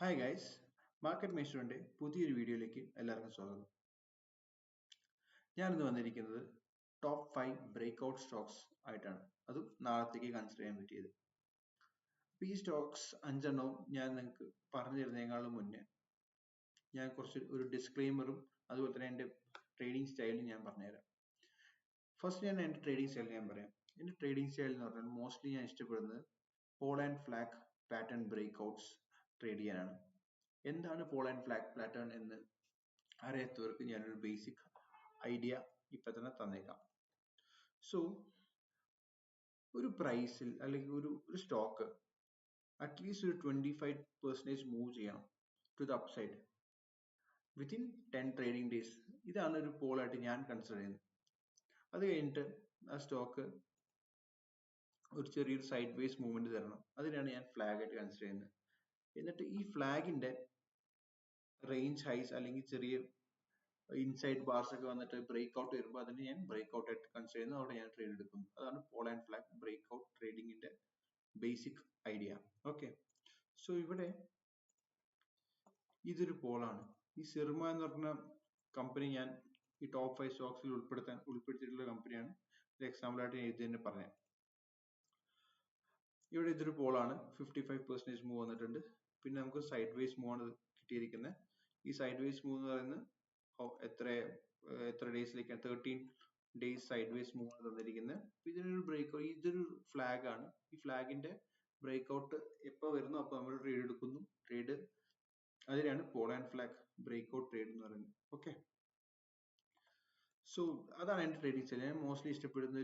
Hi guys, market മേസ്റ്ററിന്റെ പുതിയൊരു വീഡിയോയിലേക്ക് എല്ലാവർക്കും സ്വാഗതം. ഞാനിന്ന് വന്നിരിക്കുന്നത് ടോപ്പ് 5 ബ്രേക്ക്ഔട്ട് സ്റ്റോക്സ് ആയിട്ടാണ്, അതും നാളത്തേക്ക് കൺസിഡർ ചെയ്യാൻ പറ്റിയത്. ഈ സ്റ്റോക്സ് 5 ഞാൻ നിങ്ങൾക്ക് പറഞ്ഞു തരുന്നതിനേക്കാളും മുന്നേ ഞാൻ ഒരു ഡിസ്ക്ലെയിമറും അതുപോലെ തന്നെ എൻ്റെ ട്രേഡിംഗ് സ്റ്റൈലും ഞാൻ പറഞ്ഞുതരാം. ഫസ്റ്റ് ഞാൻ എൻ്റെ ട്രേഡിംഗ് സ്റ്റൈൽ ഞാൻ പറയാം. എൻ്റെ ട്രേഡിംഗ് സ്റ്റൈൽ എന്ന് പറഞ്ഞാൽ മോസ്റ്റ്ലി ഞാൻ ഇഷ്ടപ്പെടുന്നത് pole and flag pattern breakouts trade ചെയ്യാനാണ്. എന്താണ് പോൾ ആൻഡ് ഫ്ലാഗ് പാറ്റേൺ എന്ന് അറിയാത്തവർക്ക് ഞാനൊരു ബേസിക് ഐഡിയ ഇപ്പൊ തന്നെ തന്നേക്കാം. സോ ഒരു പ്രൈസിൽ അല്ലെങ്കിൽ ഒരു സ്റ്റോക്ക് അറ്റ്ലീസ്റ്റ് ഒരു 25% മൂവ് ചെയ്യണം to the upside within 10 trading days. ഇതാണ് ഒരു പോൾ ആയിട്ട് ഞാൻ കൺസിഡർ ചെയ്യുന്നത്. അത് കഴിഞ്ഞിട്ട് ആ സ്റ്റോക്ക് ഒരു ചെറിയൊരു സൈഡ് വേസ് മൂവ്മെന്റ് തരണം. അതിനാണ് ഞാൻ ഫ്ലാഗ് ആയിട്ട് കൺസിഡർ ചെയ്യുന്നത്. എന്നിട്ട് ഈ ഫ്ലാഗിന്റെ റേഞ്ച് ഹൈസ് അല്ലെങ്കിൽ ചെറിയ ഇൻസൈഡ് ബാർസ് ഒക്കെ വന്നിട്ട് ബ്രേക്ക് ഔട്ട് വരുമ്പോൾ അതിന് ഞാൻ ബ്രേക്ക് ഔട്ട് ആയിട്ട് കൺസിഡർ ചെയ്യുന്നു. അവിടെ ഞാൻ ട്രേഡ് എടുക്കുന്നു. അതാണ് pole and flag break out ട്രേഡിംഗിന്റെ ബേസിക് ഐഡിയ. ഓക്കെ, സോ ഇവിടെ ഇതൊരു പോളാണ്. ഈ സിർമ എന്ന് പറഞ്ഞ കമ്പനി ഞാൻ ഈ ടോപ്പ് 5 സ്റ്റോക്സിൽ ഉൾപ്പെടുത്തിയിട്ടുള്ള കമ്പനിയാണ്. ഒരു എക്സാമ്പിൾ ആയിട്ട് ഞാൻ ഇത് തന്നെ പറയാം. ഇവിടെ ഇതൊരു പോളാണ്. 55% മൂവ് വന്നിട്ടുണ്ട്. പിന്നെ നമുക്ക് സൈഡ് വേസ് മൂവ് ആണ് കിട്ടിയിരിക്കുന്നത്. ഈ സൈഡ് വേസ് മൂവ് എന്ന് പറയുന്നത് എത്ര ഡേയ്സിലേക്കാണ്? 13 ഡേയ്സ് സൈഡ് വേസ് മൂവ് ആണ് തന്നിരിക്കുന്നത്. ഇതിനൊരു ഇതൊരു ഫ്ലാഗ് ആണ്. ഈ ഫ്ലാഗിന്റെ ബ്രേക്ക് ഔട്ട് എപ്പോൾ വരുന്നു അപ്പോൾ നമ്മൾ ട്രേഡ് എടുക്കുന്നു. അതിനാണ് pole and flag break out trade എന്ന് പറയുന്നത്. ഓക്കെ, സോ അതാണ് എന്റെ ട്രേഡിംഗ് സ്റ്റൈൽ. ഞാൻ മോസ്റ്റ്ലി ഇഷ്ടപ്പെടുന്ന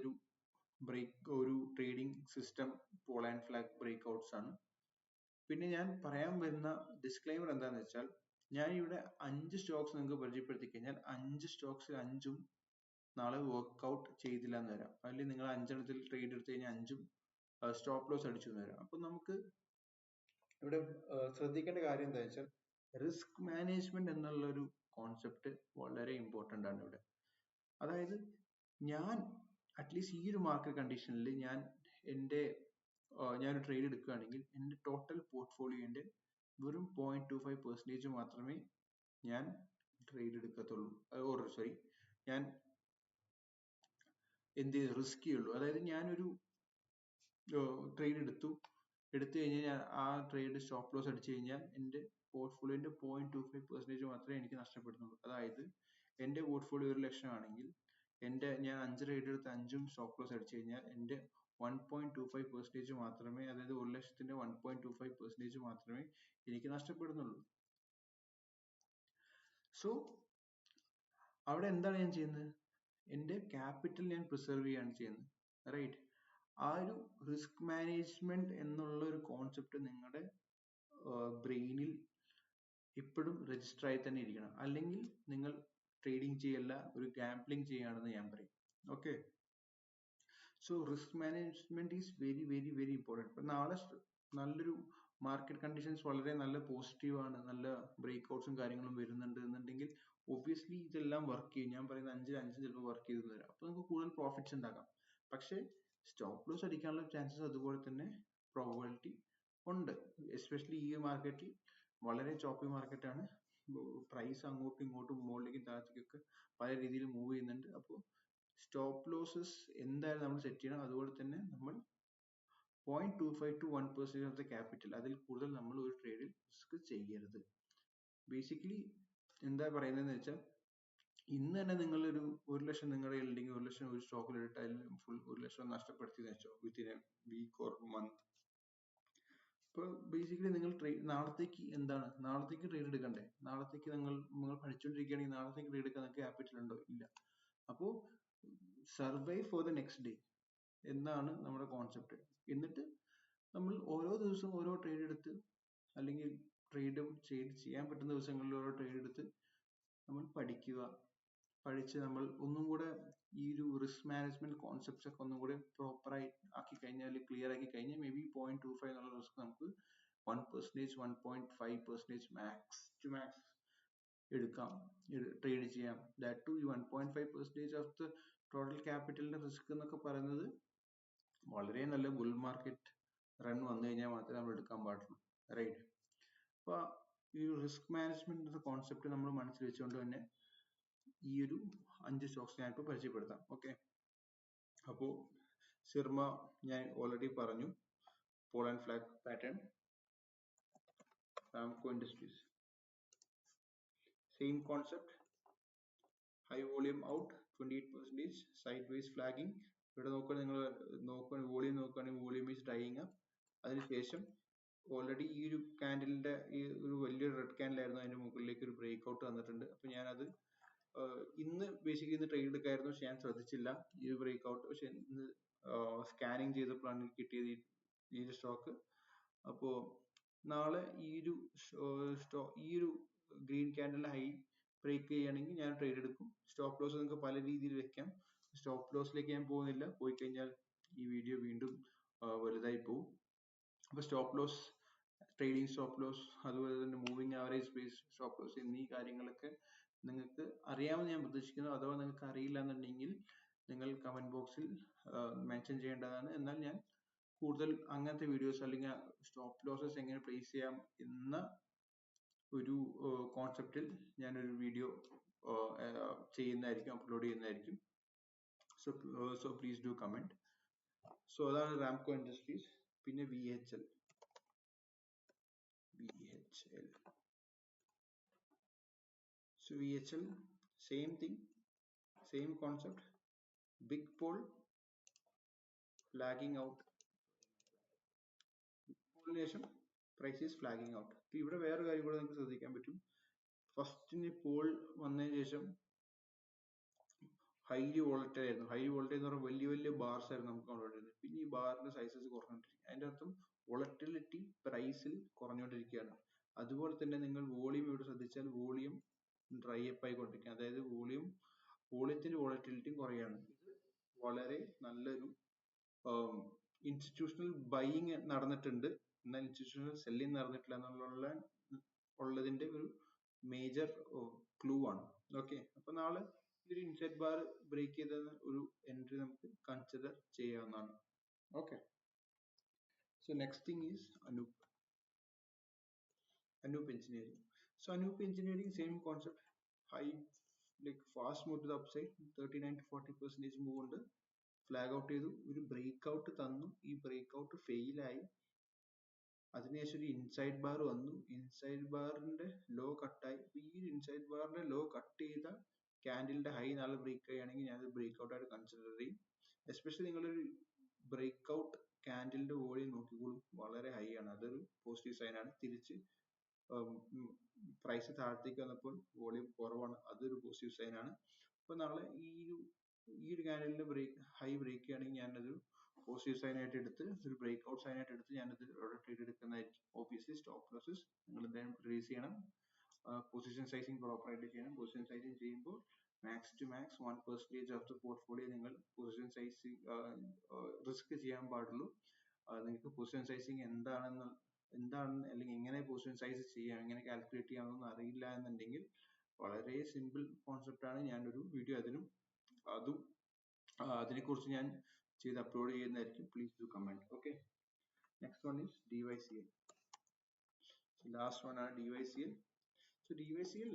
ഒരു trading system pole and flag breakouts ആണ്. പിന്നെ ഞാൻ പറയാൻ വരുന്ന ഡിസ്ക്ലൈമർ എന്താണെന്ന് വെച്ചാൽ, ഞാൻ ഇവിടെ 5 സ്റ്റോക്സ് നിങ്ങൾക്ക് പരിചയപ്പെടുത്തി കഴിഞ്ഞാൽ 5 സ്റ്റോക്സിൽ 5ഉം നാളെ വർക്ക്ഔട്ട് ചെയ്തില്ല എന്ന് വരാം. അല്ലെങ്കിൽ നിങ്ങൾ 5 ട്രേഡ് എടുത്തു കഴിഞ്ഞാൽ 5ഉം സ്റ്റോപ്പ് ലോസ് അടിച്ചു എന്ന് വരാം. അപ്പൊ നമുക്ക് ഇവിടെ ശ്രദ്ധിക്കേണ്ട കാര്യം എന്താ വെച്ചാൽ, റിസ്ക് മാനേജ്മെന്റ് എന്നുള്ള ഒരു കോൺസെപ്റ്റ് വളരെ ഇമ്പോർട്ടന്റ് ആണ് ഇവിടെ. അതായത് ഞാൻ അറ്റ്ലീസ്റ്റ് ഈ ഒരു മാർക്കറ്റ് കണ്ടീഷനിൽ ഞാൻ ട്രേഡ് എടുക്കുകയാണെങ്കിൽ എൻ്റെ ടോട്ടൽ പോർട്ട്ഫോളിയോന്റെ വെറും 0.25% മാത്രമേ ഞാൻ ട്രേഡ് എടുക്കത്തുള്ളൂ. ഞാൻ റിസ്ക് ചെയ്യുള്ളൂ. അതായത് ഞാനൊരു ട്രേഡ് എടുത്തു കഴിഞ്ഞാൽ ഞാൻ ആ ട്രേഡ് സ്റ്റോപ്പ് ലോസ് അടിച്ചു കഴിഞ്ഞാൽ എൻ്റെ പോർട്ട്ഫോളിയോന്റെ 0.25% മാത്രമേ എനിക്ക് നഷ്ടപ്പെടുന്നുള്ളൂ. അതായത് എൻ്റെ പോർട്ട്ഫോളിയോ 1,00,000 ആണെങ്കിൽ ഞാൻ 5 ട്രേഡ് എടുത്ത് 5ഉം സ്റ്റോപ്പ് ലോസ് അടിച്ചു കഴിഞ്ഞാൽ എൻ്റെ 1.25% മാത്രമേ, അതായത് 1,00,000ത്തിന്റെ 1.25% മാത്രമേ എനിക്ക് നഷ്ടപ്പെടുന്നുള്ളൂ. സോ അവിടെ എന്താണ് ഞാൻ ചെയ്യുന്നത്? എൻ്റെ ക്യാപിറ്റൽ ഞാൻ പ്രിസർവ് ചെയ്യാണ് ചെയ്യുന്നത്. റൈറ്റ്? ആ ഒരു റിസ്ക് മാനേജ്മെന്റ് എന്നുള്ള ഒരു കോൺസെപ്റ്റ് നിങ്ങളുടെ ബ്രെയിനിൽ ഇപ്പോഴും രജിസ്റ്റർ ആയി തന്നെ ഇരിക്കണം. അല്ലെങ്കിൽ നിങ്ങൾ ട്രേഡിംഗ് ചെയ്യല്ല, ഒരു ഗാംബ്ലിംഗ് ചെയ്യുകയാണെന്ന് ഞാൻ പറയും. Okay, so risk management is very very very important. ഇപ്പൊ നാളെ നല്ലൊരു മാർക്കറ്റ് കണ്ടീഷൻസ് വളരെ നല്ല പോസിറ്റീവ് ആണ്, നല്ല ബ്രേക്ക് ഔട്ട്സും കാര്യങ്ങളും വരുന്നുണ്ട് എന്നുണ്ടെങ്കിൽ ഒബ്വിയസ്ലി ഇതെല്ലാം വർക്ക് ചെയ്യും. ഞാൻ പറയുന്ന 5 ചിലപ്പോൾ വർക്ക് ചെയ്തു തരാം. അപ്പൊ നമുക്ക് കൂടുതൽ പ്രോഫിറ്റ്സ് ഉണ്ടാക്കാം. പക്ഷെ സ്റ്റോപ്പ് ലോസ് അടിക്കാനുള്ള ചാൻസസ് അതുപോലെ തന്നെ പ്രോബബിലിറ്റി ഉണ്ട്. എസ്പെഷ്യലി ഈ മാർക്കറ്റിൽ വളരെ ചോപ്പി മാർക്കറ്റ് ആണ്. പ്രൈസ് അങ്ങോട്ടും ഇങ്ങോട്ടും മുകളിലേക്കും താഴത്തേക്കൊക്കെ പല രീതിയിൽ മൂവ് ചെയ്യുന്നുണ്ട്. അപ്പോൾ സ്റ്റോപ്പ് ലോസസ് എന്തായാലും നമ്മൾ സെറ്റ് ചെയ്യണം. അതുപോലെ തന്നെ നമ്മൾ 0.25 to 1% ഓഫ് ദ ക്യാപിറ്റൽ, അതിൽ കൂടുതൽ നമ്മൾ ഒരു ട്രേഡിൽ റിസ്ക് ചെയ്യരുത്. ബേസിക്കലി എന്താ പറയുന്നതെന്ന് വെച്ചാൽ, ഇന്ന് തന്നെ നിങ്ങൾ ഒരു 1,00,000 നിങ്ങളുടെ ഉണ്ടെങ്കിൽ 1,00,000 ഒരു സ്റ്റോക്കിൽ ഇട്ടിട്ട് അതിൽ ഫുൾ 1,00,000 നഷ്ടപ്പെടുത്തി വെച്ചോ within a week or month. ഇപ്പൊ ബേസിക്കലി നിങ്ങൾ നാളത്തേക്ക് ട്രേഡ് എടുക്കണ്ടേ? നാളത്തേക്ക് നിങ്ങൾ പഠിച്ചുകൊണ്ടിരിക്കുകയാണെങ്കിൽ നാളത്തേക്ക് ട്രേഡ് എടുക്കാൻ നിങ്ങൾക്ക് ക്യാപിറ്റൽ ഉണ്ടോ? ഇല്ല. അപ്പോ survive for the next day എന്നാണ് നമ്മുടെ കോൺസെപ്റ്റ്. എന്നിട്ട് നമ്മൾ ഓരോ ദിവസവും ഓരോ ട്രേഡ് എടുത്ത്, അല്ലെങ്കിൽ ചെയ്യാൻ പറ്റുന്ന ദിവസങ്ങളിൽ ഓരോ ട്രേഡ് എടുത്ത് നമ്മൾ പഠിച്ച് നമ്മൾ ഒന്നും കൂടെ ഈ ഒരു റിസ്ക് മാനേജ്മെന്റ് കോൺസെപ്റ്റ്സ് ഒക്കെ ഒന്നും കൂടെ പ്രോപ്പറായി ആക്കി കഴിഞ്ഞാൽ, ക്ലിയർ ആക്കി കഴിഞ്ഞാൽ മേ ബി 0.25 എന്നുള്ള റിസ്ക് നമുക്ക് 1%, 1.5% മാക്സ് ടു മാക്സ് എടുക്കാം, ട്രേഡ് ചെയ്യാം. That to 1.5% of the total ക്യാപിറ്റലിന്റെ റിസ്ക് എന്നൊക്കെ പറയുന്നത് വളരെ നല്ല ബുൾ മാർക്കറ്റ് റൺ വന്നു കഴിഞ്ഞാൽ മാത്രമേ നമ്മൾ എടുക്കാൻ പാടുള്ളൂ. റൈറ്റ്? അപ്പൊ ഈ ഒരു റിസ്ക് മാനേജ്മെന്റ് എന്ന കോൺസെപ്റ്റ് നമ്മൾ മനസ്സിൽ വെച്ചുകൊണ്ട് തന്നെ ഈ ഒരു 5 സ്റ്റോക്സ് ഞാൻ ഇപ്പോൾ പരിചയപ്പെടുത്താം. ഓക്കെ, അപ്പോൾ സിർമ ഞാൻ ഓൾറെഡി പറഞ്ഞു, pole and flag pattern, Ramco industries same concept, high volume out 28%, sideways flagging. ഇവിടെ നിങ്ങൾ വോളിയം നോക്കുകയാണെങ്കിൽ വോളിയം ഈസ് ഡൈയിങ് അപ്പ്. അതിനുശേഷം ഓൾറെഡി ഈ ഒരു കാൻഡിലിന്റെ ഈ ഒരു വലിയൊരു റെഡ് കാൻഡിലായിരുന്നു, അതിന്റെ മുകളിലേക്ക് ഒരു ബ്രേക്ക് ഔട്ട് വന്നിട്ടുണ്ട്. അപ്പൊ ഞാനത് ഇന്ന് ബേസിക്കലി ഇന്ന് ട്രേഡ് എടുക്കായിരുന്നു, പക്ഷെ ഞാൻ ശ്രദ്ധിച്ചില്ല ഈ ഒരു ബ്രേക്ക് ഔട്ട്. പക്ഷെ ഇന്ന് സ്കാനിങ് ചെയ്തപ്പോഴാണ് കിട്ടിയത് ഈ ഒരു സ്റ്റോക്ക്. അപ്പോ നാളെ ഈ ഒരു ഗ്രീൻ ക്യാൻഡൽ ഹൈ ബ്രേക്ക് ചെയ്യുകയാണെങ്കിൽ ഞാൻ ട്രേഡ് എടുക്കും. സ്റ്റോപ്പ് ലോസ് നിങ്ങൾക്ക് പല രീതിയിൽ വെക്കാം. സ്റ്റോപ്പ് ലോസിലേക്ക് ഞാൻ പോകുന്നില്ല, പോയി കഴിഞ്ഞാൽ ഈ വീഡിയോ വീണ്ടും വലുതായി പോകും. അപ്പൊ stop loss, trading stop loss, അതുപോലെ തന്നെ moving average base stop loss എന്നീ കാര്യങ്ങളൊക്കെ നിങ്ങൾക്ക് അറിയാമെന്ന് ഞാൻ പ്രതീക്ഷിക്കുന്നു. അഥവാ നിങ്ങൾക്ക് അറിയില്ല എന്നുണ്ടെങ്കിൽ നിങ്ങൾ കമന്റ് ബോക്സിൽ മെൻഷൻ ചെയ്യേണ്ടതാണ്. എന്നാൽ ഞാൻ കൂടുതൽ അങ്ങനത്തെ വീഡിയോസ് അല്ലെങ്കിൽ സ്റ്റോപ്പ് ലോസസ് എങ്ങനെ പ്ലേസ് ചെയ്യാം എന്ന ഒരു കോൺസെപ്റ്റിൽ ഞാനൊരു വീഡിയോ ചെയ്യുന്നതായിരിക്കും, അപ്ലോഡ് ചെയ്യുന്നതായിരിക്കും. So please do comment. So അതാണ് റാംകോ ഇൻഡസ്ട്രീസ്. പിന്നെ VHL. So VHL, same thing, same concept, big pull, flagging out. ശേഷം പ്രൈസ് ഈസ് ഫ്ലാഗിങ് ഔട്ട്. ഇവിടെ വേറെ കാര്യം കൂടെ നിങ്ങൾക്ക് ശ്രദ്ധിക്കാൻ പറ്റും. ഫസ്റ്റിന് പോൾ വന്നതിന് ശേഷം ഹൈലി വോളറ്റൈൽ ആയിരുന്നു. ഹൈലി വോളറ്റൈൽ എന്ന് പറഞ്ഞാൽ വലിയ വലിയ ബാർസ് ആയിരുന്നു നമുക്ക് കണ്ടുകൊണ്ടിരുന്നത്. പിന്നെ ഈ ബാറിന്റെ സൈസസ് കുറഞ്ഞുകൊണ്ടിരിക്കും. അതിന്റെ അർത്ഥം വോളറ്റിലിറ്റി പ്രൈസിൽ കുറഞ്ഞുകൊണ്ടിരിക്കുകയാണ്. അതുപോലെ തന്നെ നിങ്ങൾ വോളിയം ഇവിടെ ശ്രദ്ധിച്ചാൽ വോളിയം ഡ്രൈ അപ്പ് ആയിക്കൊണ്ടിരിക്കുക. അതായത് വോളിയത്തിന്റെ വോളറ്റിലിറ്റിയും കുറയാണ്. ഇത് വളരെ നല്ലൊരു ഇൻസ്റ്റിറ്റ്യൂഷണൽ ബൈയിങ് നടന്നിട്ടുണ്ട്, എന്നാൽ ഇൻസ്റ്റിറ്റ്യൂഷണൽ സെല്ലിങ് നടന്നിട്ടില്ല എന്നുള്ളതിന്റെ ഒരു മേജർ ക്ലൂ ആണ്. ഓക്കെ, അപ്പൊ നാളെ ഒരു ഇൻസൈഡ് ബാർ ബ്രേക്ക് ചെയ്ത ഒരു എൻട്രി നമുക്ക് കൺസിഡർ ചെയ്യാവുന്നതാണ്. Okay, so next thing is Anoop engineering. So Anup engineering, same concept, high, like fast move to the upside, 39 to 40% move ഉണ്ട്. ഫ്ലാഗ് ഔട്ട് ചെയ്തു, ഒരു ബ്രേക്ക് ഔട്ട് തന്നു, ഈ ബ്രേക്ക് ഔട്ട് ഫെയിൽ ആയി. അതിനുശേഷം ഒരു ഇൻസൈഡ് ബാർ വന്നു, ഇൻസൈഡ് ബാറിന്റെ ലോ കട്ടായി. ഈ ഇൻസൈഡ് ബാറിന്റെ ലോ കട്ട് ചെയ്ത ക്യാൻഡിലിന്റെ ഹൈ നാളെ ബ്രേക്ക് ചെയ്യുകയാണെങ്കിൽ ഞാൻ ബ്രേക്ക് ഔട്ട് ആയിട്ട് കൺസിഡർ ചെയ്യും. എസ്പെഷ്യലി നിങ്ങളൊരു ബ്രേക്ക് ഔട്ട് ക്യാൻഡിലിന്റെ വോളിയം നോക്കിക്കോളും, വളരെ ഹൈ ആണ്, അതൊരു പോസിറ്റീവ് സൈൻ ആണ്. തിരിച്ച് പ്രൈസ് താഴത്തേക്ക് വന്നപ്പോൾ വോളിയം കുറവാണ്, അതൊരു പോസിറ്റീവ് സൈൻ ആണ്. അപ്പൊ നാളെ ഈ ഒരു ക്യാൻഡലിന്റെ ഹൈ ബ്രേക്ക് ചെയ്യുകയാണെങ്കിൽ ഞാനത് പോസിറ്റീവ് സൈൻ ആയിട്ട് എടുത്ത്, ഒരു ബ്രേക്ക് ഔട്ട് സൈൻ ആയിട്ട് എടുത്ത് ഞാനത് ട്രേഡ് എടുക്കുന്നതായിരിക്കും. ഓബിയസ്ലി സ്റ്റോപ്പ് ലോസസ് നിങ്ങൾ എന്തായാലും റിലീസ് ചെയ്യണം, പൊസിഷൻ സൈസിങ് പ്രോപ്പർ ആയിട്ട് ചെയ്യണം. പൊസിഷൻ സൈസിങ് ചെയ്യുമ്പോൾ max to max 1% of the portfolio നിങ്ങൾ പൊസിഷൻ സൈസിങ് റിസ്ക് ചെയ്യാൻ പാടുള്ളൂ. നിങ്ങൾക്ക് പൊസിഷൻ സൈസിങ് എന്താണ് അല്ലെങ്കിൽ എങ്ങനെ പൊസിഷൻ സൈസ് ചെയ്യാം, എങ്ങനെ കാൽക്കുലേറ്റ് ചെയ്യാമെന്നൊന്നും അറിയില്ല എന്നുണ്ടെങ്കിൽ വളരെ സിമ്പിൾ കോൺസെപ്റ്റ് ആണ്. ഞാനൊരു വീഡിയോ അതും അതിനെക്കുറിച്ച് ഞാൻ ചെയ്ത് അപ്ലോഡ് ചെയ്യുന്നതായിരിക്കും. Please do comment. Okay, next one is DYCL. Last one ആണ് DYCL. So DYCL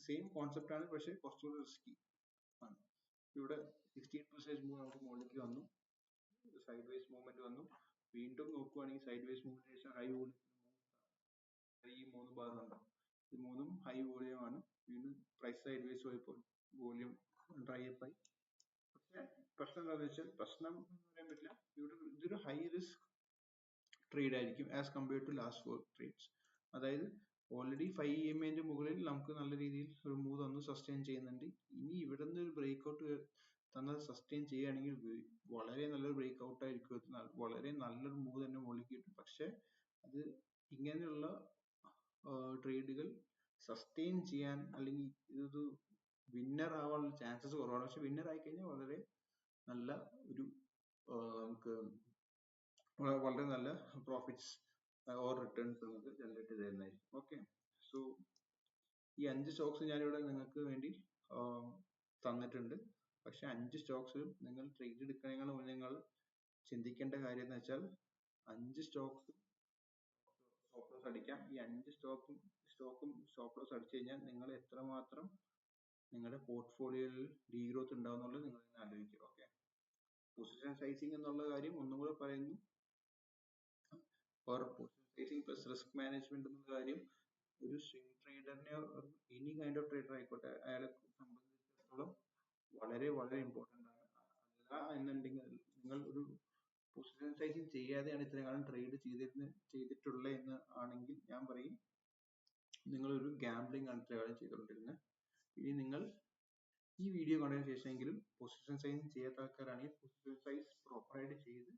same concept ആണ്, പക്ഷെ കുറച്ചുകൂടി റിസ്കി ആണ്. ഇവിടെ 16% മൂവ് നമുക്ക് മുകളിലേക്ക് വന്നു, സൈഡ് വേസ് മൂവ്മെന്റ് വന്നു. വീണ്ടും നോക്കുവാണെങ്കിൽ സൈഡ് വേസ് മൂവ്മെന്റ് ശേഷം ഹൈ വോളിയം, ഈ 3 ബാർ കണ്ടോ, ഈ മൂന്നും ഹൈ വോളിയം ആണ്. വീണ്ടും പ്രൈസ് സൈഡ് വേസ് പോയപ്പോൾ വോളിയം ഡ്രൈ അപ്പ് ആയി. പക്ഷെ പ്രശ്നം എന്താണെന്ന് വെച്ചാൽ, പ്രശ്നം എന്ന് പറയാൻ പറ്റില്ല, ഇതൊരു ഹൈ റിസ്ക് ട്രേഡ് ആയിരിക്കും as compare to last 4 trades. അതായത് ഓൾറെഡി 5 EMA മുകളിൽ നമുക്ക് നല്ല രീതിയിൽ ഒരു മൂവ് തന്നു, സസ്റ്റെയിൻ ചെയ്യുന്നുണ്ട്. ഇനി ഇവിടെ നിന്ന് ഒരു ബ്രേക്ക് ഔട്ട് തന്നത് സസ്റ്റെയിൻ ചെയ്യുകയാണെങ്കിൽ വളരെ നല്ലൊരു ബ്രേക്ക് ഔട്ട് ആയിരിക്കും, വളരെ നല്ലൊരു മൂവ് തന്നെ മുകളിലേക്ക് കിട്ടും. പക്ഷെ അത് ഇങ്ങനെയുള്ള ട്രേഡുകൾ സസ്റ്റെയിൻ ചെയ്യാൻ അല്ലെങ്കിൽ ഇതൊരു വിന്നർ ആവാനുള്ള ചാൻസസ് കുറവാണ്. പക്ഷെ വിന്നർ ആയി കഴിഞ്ഞാൽ വളരെ നല്ല ഒരു നമുക്ക് വളരെ നല്ല പ്രോഫിറ്റ്സ് ഓർ റിട്ടേൺസ് നമുക്ക് ജനറേറ്റ് തരുന്നതായിരിക്കും. ഓക്കെ, സോ ഈ 5 സ്റ്റോക്സ് ഞാനിവിടെ നിങ്ങൾക്ക് വേണ്ടി തന്നിട്ടുണ്ട്. പക്ഷെ 5 സ്റ്റോക്സിലും നിങ്ങൾ ട്രേഡ് എടുക്കുന്നതിന് മുന്നേ നിങ്ങൾ ചിന്തിക്കേണ്ട കാര്യം എന്ന് വെച്ചാൽ 5 സ്റ്റോക്സും സ്റ്റോപ്പ് ലോസ് ലോസ് അടിക്കാം. ഈ 5 സ്റ്റോക്കും സ്റ്റോപ്പ് ലോസ് അടിച്ചു കഴിഞ്ഞാൽ നിങ്ങൾ എത്രമാത്രം നിങ്ങളുടെ പോർട്ട്ഫോളിയോയിൽ ഡീഗ്രോത്ത് ഉണ്ടാവും എന്നുള്ളത് നിങ്ങൾ തന്നെ ആലോചിക്കുക. ഓക്കെ, പൊസിഷൻ സൈസിങ് എന്നുള്ള കാര്യം ഒന്നും കൂടെ പറയുന്നു. Position sizing plus risk management എന്നുള്ള കാര്യം ഒരു സ്വിംഗ് ട്രേഡറിനെ, എനി കൈൻഡ് ഓഫ് ട്രേഡർ ആയിക്കോട്ടെ, അയാളെ സംബന്ധിച്ചിടത്തോളം വളരെ വളരെ ഇമ്പോർട്ടന്റ് ആണ്. അല്ല എന്നുണ്ടെങ്കിൽ നിങ്ങൾ ഒരു പൊസിഷൻ സൈസിങ് ചെയ്യാതെയാണ് ഇത്രയും കാലം ട്രേഡ് ചെയ്തിട്ടുള്ളത് എന്ന് ആണെങ്കിൽ ഞാൻ പറയും നിങ്ങൾ ഒരു ഗാംബ്ലിംഗ് ആണ് ഇത്രയും കാലം ചെയ്തുകൊണ്ടിരുന്നത്. ഇനി നിങ്ങൾ ഈ വീഡിയോ കണ്ടതിന് ശേഷമെങ്കിലും പൊസിഷൻ സൈസിങ് ചെയ്യാത്ത ആൾക്കാരാണെങ്കിൽ പൊസിഷൻ സൈസ് പ്രോപ്പറായിട്ട് ചെയ്ത്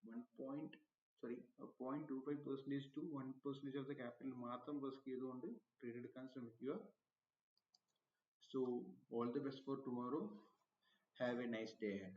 0.25% to 1% ഓഫ് ദ ക്യാപിറ്റൽ മാത്രം റിസ്ക് ചെയ്തുകൊണ്ട് ട്രേഡ് എടുക്കാൻ ശ്രമിക്കുക. So all the best for tomorrow. Have a nice day ahead.